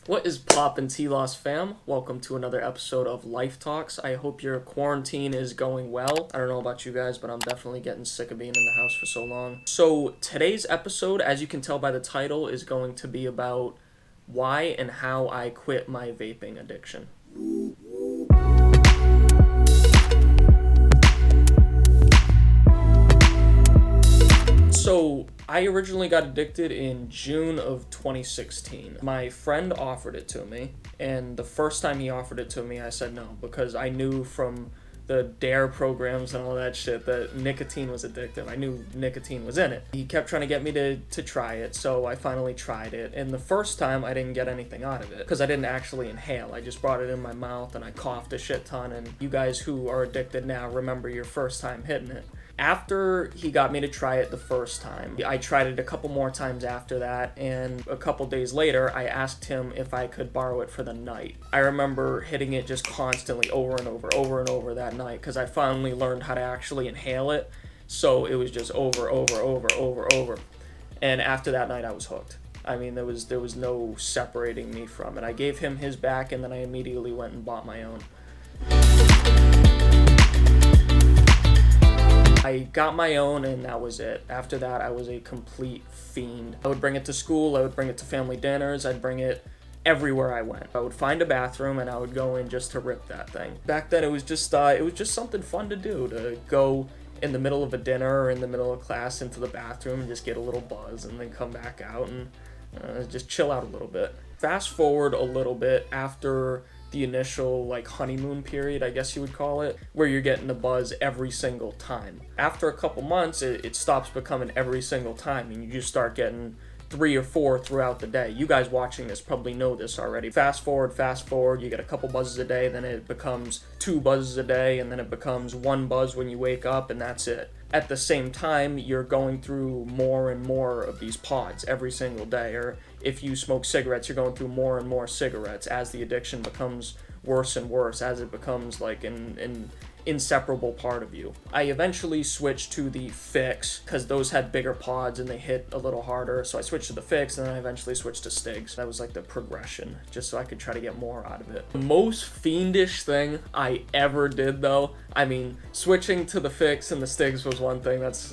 What is poppin' TLOS fam? Welcome to another episode of LifeTalks. I hope your quarantine is going well. I don't know about you guys, but I'm definitely getting sick of being in the house for so long. So today's episode, as you can tell by the title, is going to be about why and how I quit my vaping addiction. So I originally got addicted in June of 2016. My friend offered it to me, and the first time he offered it to me, I said no, because I knew from the DARE programs and all that shit that nicotine was addictive. I knew nicotine was in it. He kept trying to get me to try it, so I finally tried it. And the first time, I didn't get anything out of it, because I didn't actually inhale. I just brought it in my mouth, and I coughed a shit ton, and you guys who are addicted now remember your first time hitting it. After he got me to try it the first time, I tried it a couple more times after that, and a couple days later, I asked him if I could borrow it for the night. I remember hitting it just constantly over and over that night, because I finally learned how to actually inhale it, so it was just over. And after that night, I was hooked. I mean, there was no separating me from it. I gave him his back, and then I immediately went and bought my own. I got my own, and that was it. After that, I was a complete fiend. I would bring it to school, I would bring it to family dinners, I'd bring it everywhere I went. I would find a bathroom, and I would go in just to rip that thing. Back then, it was just something fun to do, to go in the middle of a dinner or in the middle of class into the bathroom and just get a little buzz, and then come back out and just chill out a little bit. Fast forward a little bit after the initial honeymoon period, I guess you would call it, where you're getting the buzz every single time. After a couple months, it stops becoming every single time, and you just start getting 3 or 4 throughout the day. You guys watching this probably know this already. Fast forward, you get a couple buzzes a day, then it becomes 2 buzzes a day, and then it becomes 1 buzz when you wake up, and that's it. At the same time, you're going through more and more of these pods every single day, or if you smoke cigarettes, you're going through more and more cigarettes as the addiction becomes worse and worse, as it becomes like an inseparable part of you. I eventually switched to the Phix because those had bigger pods and they hit a little harder, so I switched to the Phix, and then I eventually switched to Stigs. That was like the progression, just so I could try to get more out of it. The most fiendish thing I ever did, though, I mean, switching to the Phix and the Stigs was one thing, that's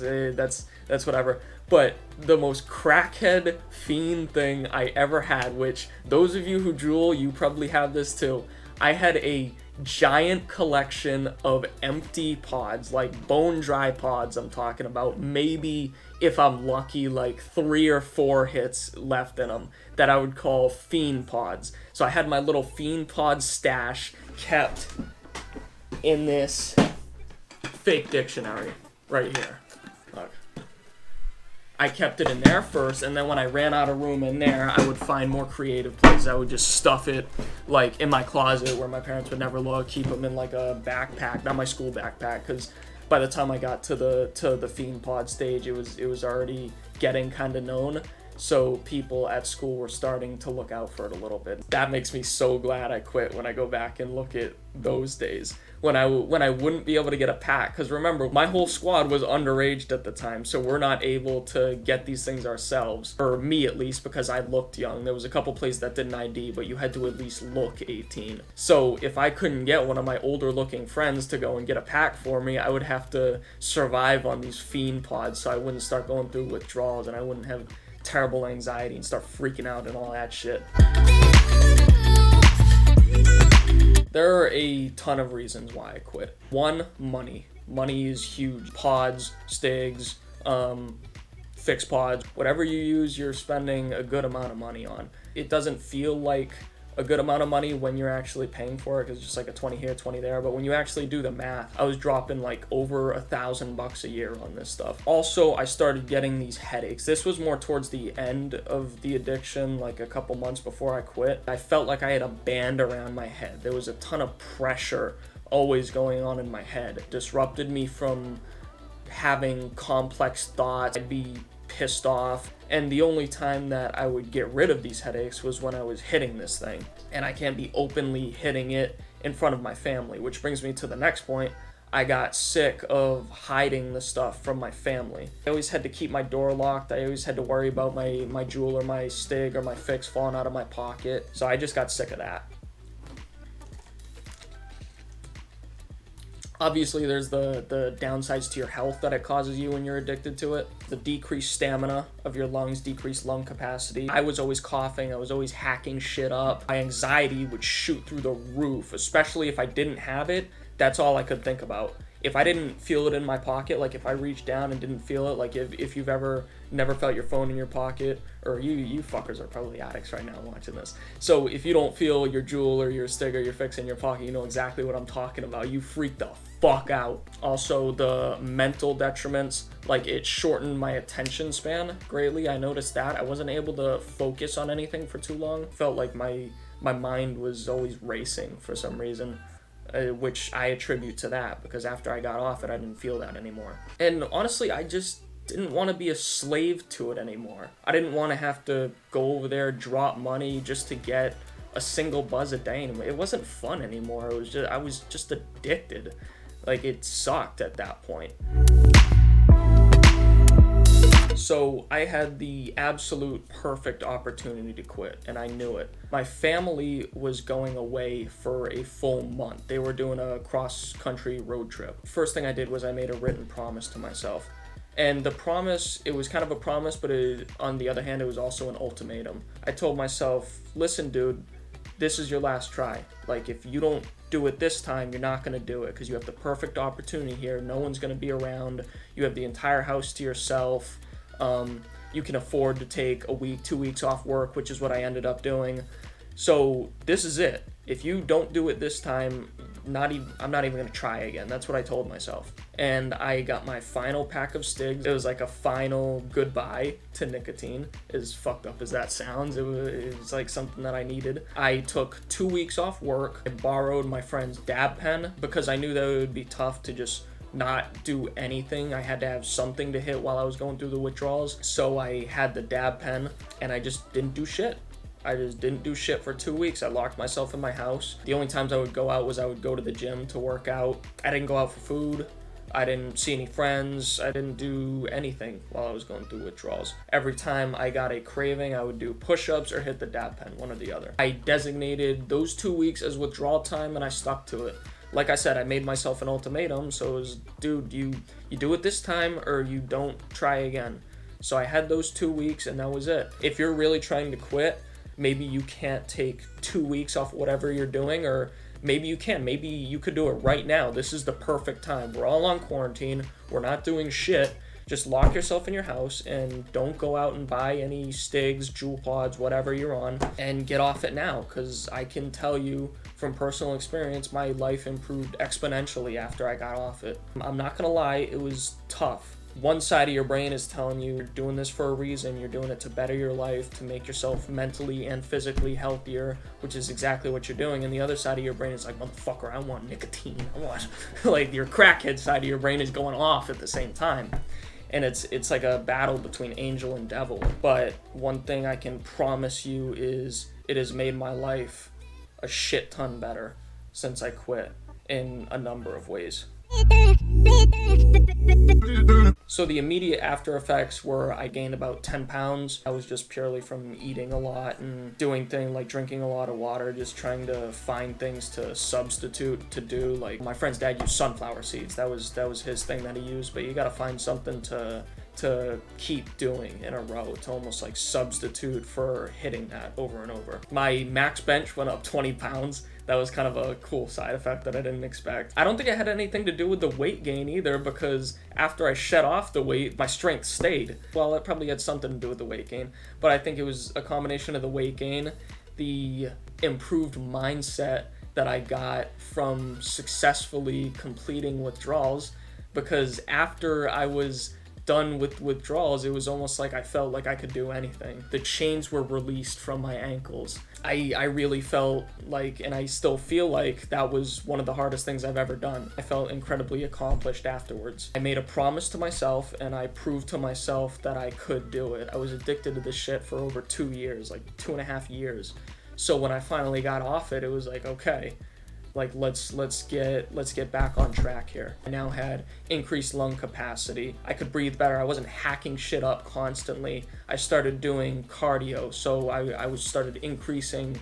whatever, but the most crackhead fiend thing I ever had, which those of you who Juul, you probably have this too. I had a giant collection of empty pods, like bone dry pods I'm talking about, maybe if I'm lucky, like 3 or 4 hits left in them, that I would call fiend pods. So I had my little fiend pod stash kept in this fake dictionary right here. Look. I kept it in there first, and then when I ran out of room in there, I would find more creative places. I would just stuff it like in my closet where my parents would never look, keep them in like a backpack, not my school backpack, because by the time I got to the Fiend Pod stage, it was already getting kind of known. So people at school were starting to look out for it a little bit. That makes me so glad I quit when I go back and look at those days. When I wouldn't be able to get a pack. Because remember, my whole squad was underaged at the time, so we're not able to get these things ourselves. Or me at least, because I looked young. There was a couple places that didn't ID, but you had to at least look 18. So if I couldn't get one of my older looking friends to go and get a pack for me, I would have to survive on these fiend pods, so I wouldn't start going through withdrawals, and I wouldn't have terrible anxiety and start freaking out and all that shit. There are a ton of reasons why I quit. 1, money. Money is huge. Pods, Stigs, Phix pods, whatever you use, you're spending a good amount of money on. It doesn't feel like a good amount of money when you're actually paying for it, because it's just like a 20 here, 20 there, but when you actually do the math, I was dropping like over $1,000 a year on this stuff. Also, I started getting these headaches. This was more towards the end of the addiction, like a couple months before I quit. I felt like I had a band around my head. There was a ton of pressure always going on in my head. It disrupted me from having complex thoughts. I'd be pissed off, and the only time that I would get rid of these headaches was when I was hitting this thing, and I can't be openly hitting it in front of my family, which brings me to the next point. I got sick of hiding the stuff from my family. I always had to keep my door locked. I always had to worry about my Juul or my Stig or my Phix falling out of my pocket. So I just got sick of that. Obviously, there's the downsides to your health that it causes you when you're addicted to it. The decreased stamina of your lungs, decreased lung capacity. I was always coughing. I was always hacking shit up. My anxiety would shoot through the roof, especially if I didn't have it. That's all I could think about. If I didn't feel it in my pocket, like if I reached down and didn't feel it, like if you've ever never felt your phone in your pocket, or you fuckers are probably addicts right now watching this. So if you don't feel your Juul or your Stig or your Phix in your pocket, you know exactly what I'm talking about. You freak the fuck out. Also, the mental detriments, like it shortened my attention span greatly. I noticed that. I wasn't able to focus on anything for too long. Felt like my mind was always racing for some reason. Which I attribute to that, because after I got off it, I didn't feel that anymore. And honestly, I just didn't want to be a slave to it anymore. I didn't want to have to go over there, drop money just to get a single buzz a day. It wasn't fun anymore. I was just addicted. Like, it sucked at that point. So I had the absolute perfect opportunity to quit, and I knew it. My family was going away for a full month. They were doing a cross-country road trip. First thing I did was I made a written promise to myself. And the promise, it was kind of a promise, but on the other hand, it was also an ultimatum. I told myself, listen, dude, this is your last try. Like, if you don't do it this time, you're not going to do it, because you have the perfect opportunity here. No one's going to be around. You have the entire house to yourself. You can afford to take a week, 2 weeks off work, which is what I ended up doing. So this is it. If you don't do it this time, I'm not even going to try again. That's what I told myself. And I got my final pack of Stigs. It was like a final goodbye to nicotine, as fucked up as that sounds. It was like something that I needed. I took 2 weeks off work. I borrowed my friend's dab pen because I knew that it would be tough to just not do anything. I had to have something to hit while I was going through the withdrawals. So I had the dab pen and I just didn't do shit. I just didn't do shit for 2 weeks. I locked myself in my house. The only times I would go out was I would go to the gym to work out. I didn't go out for food. I didn't see any friends. I didn't do anything while I was going through withdrawals. Every time I got a craving, I would do push-ups or hit the dab pen, one or the other. I designated those 2 weeks as withdrawal time and I stuck to it. Like I said, I made myself an ultimatum, so it was, dude, you do it this time or you don't try again. So I had those 2 weeks and that was it. If you're really trying to quit, maybe you can't take 2 weeks off whatever you're doing, or maybe you can. Maybe you could do it right now. This is the perfect time. We're all on quarantine. We're not doing shit. Just lock yourself in your house and don't go out and buy any Stigs, Juul pods, whatever you're on, and get off it now, because I can tell you from personal experience, my life improved exponentially after I got off it. I'm not gonna lie, it was tough. One side of your brain is telling you you're doing this for a reason, you're doing it to better your life, to make yourself mentally and physically healthier, which is exactly what you're doing, and the other side of your brain is like, motherfucker, I want nicotine, I want, like, your crackhead side of your brain is going off at the same time. And it's like a battle between angel and devil. But one thing I can promise you is it has made my life a shit ton better since I quit in a number of ways. So the immediate after effects were I gained about 10 pounds. I was just purely from eating a lot and doing things like drinking a lot of water, just trying to find things to substitute to do. Like, my friend's dad used sunflower seeds. That was his thing that he used, but you gotta find something to keep doing in a row, to almost like substitute for hitting that over and over. My max bench went up 20 pounds. That was kind of a cool side effect that I didn't expect. I don't think it had anything to do with the weight gain either, because after I shed off the weight, my strength stayed. Well, it probably had something to do with the weight gain, but I think it was a combination of the weight gain, the improved mindset that I got from successfully completing withdrawals, because after I was done with withdrawals, it was almost like I felt like I could do anything. The chains were released from my ankles. I really felt like, and I still feel like, that was one of the hardest things I've ever done. I felt incredibly accomplished afterwards. I made a promise to myself and I proved to myself that I could do it. I was addicted to this shit for over 2 years, like 2.5 years. So when I finally got off it, it was like, okay, Like, let's get back on track here. I now had increased lung capacity. I could breathe better. I wasn't hacking shit up constantly. I started doing cardio, so I started increasing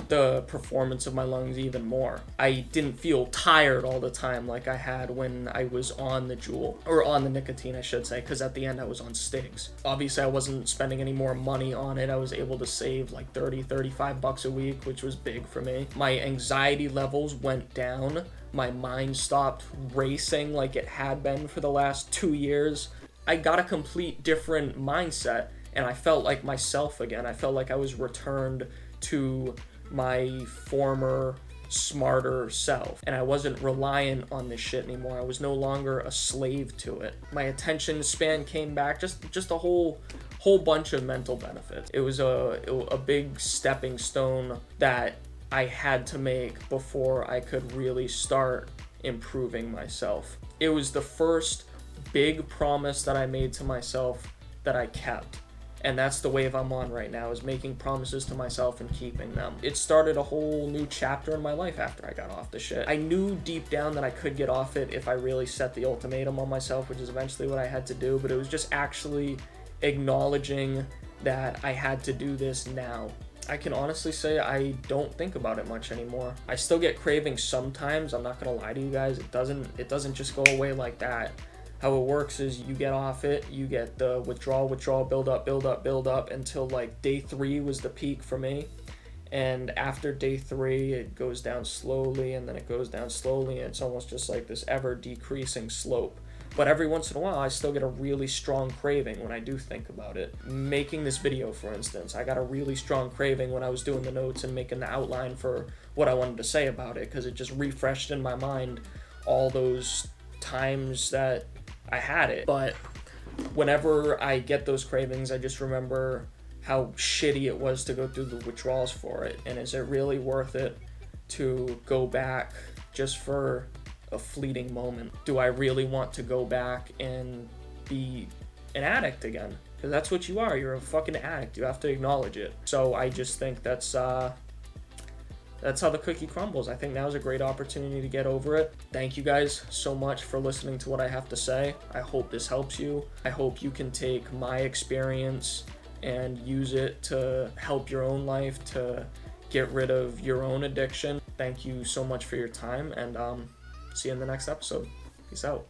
the performance of my lungs even more. I didn't feel tired all the time like I had when I was on the Juul, or on the nicotine I should say, because at the end I was on Stigs. Obviously I wasn't spending any more money on it. I was able to save like 35 bucks a week, which was big for me. My anxiety levels went down. My mind stopped racing like it had been for the last 2 years. I got a complete different mindset, and I felt like myself again. I felt like I was returned to my former smarter self, and I wasn't reliant on this shit anymore. I was no longer a slave to it. My attention span came back, just a whole bunch of mental benefits. It was a big stepping stone that I had to make before I could really start improving myself. It was the first big promise that I made to myself that I kept. And that's the wave I'm on right now, is making promises to myself and keeping them. It started a whole new chapter in my life after I got off the shit. I knew deep down that I could get off it if I really set the ultimatum on myself, which is eventually what I had to do, but it was just actually acknowledging that I had to do this now. I can honestly say I don't think about it much anymore. I still get cravings sometimes, I'm not gonna lie to you guys. It doesn't just go away like that. How it works is you get off it, you get the withdrawal, build up until like day 3 was the peak for me. And after day 3, it goes down slowly, and then it goes down slowly, and it's almost just like this ever decreasing slope. But every once in a while, I still get a really strong craving when I do think about it. Making this video, for instance, I got a really strong craving when I was doing the notes and making the outline for what I wanted to say about it, because it just refreshed in my mind all those times that I had it. But whenever I get those cravings, I just remember how shitty it was to go through the withdrawals for it, and is it really worth it to go back just for a fleeting moment? Do I really want to go back and be an addict again? Because that's what you are. You're a fucking addict. You have to acknowledge it. So I just think that's how the cookie crumbles. I think now is a great opportunity to get over it. Thank you guys so much for listening to what I have to say. I hope this helps you. I hope you can take my experience and use it to help your own life, to get rid of your own addiction. Thank you so much for your time, and see you in the next episode. Peace out.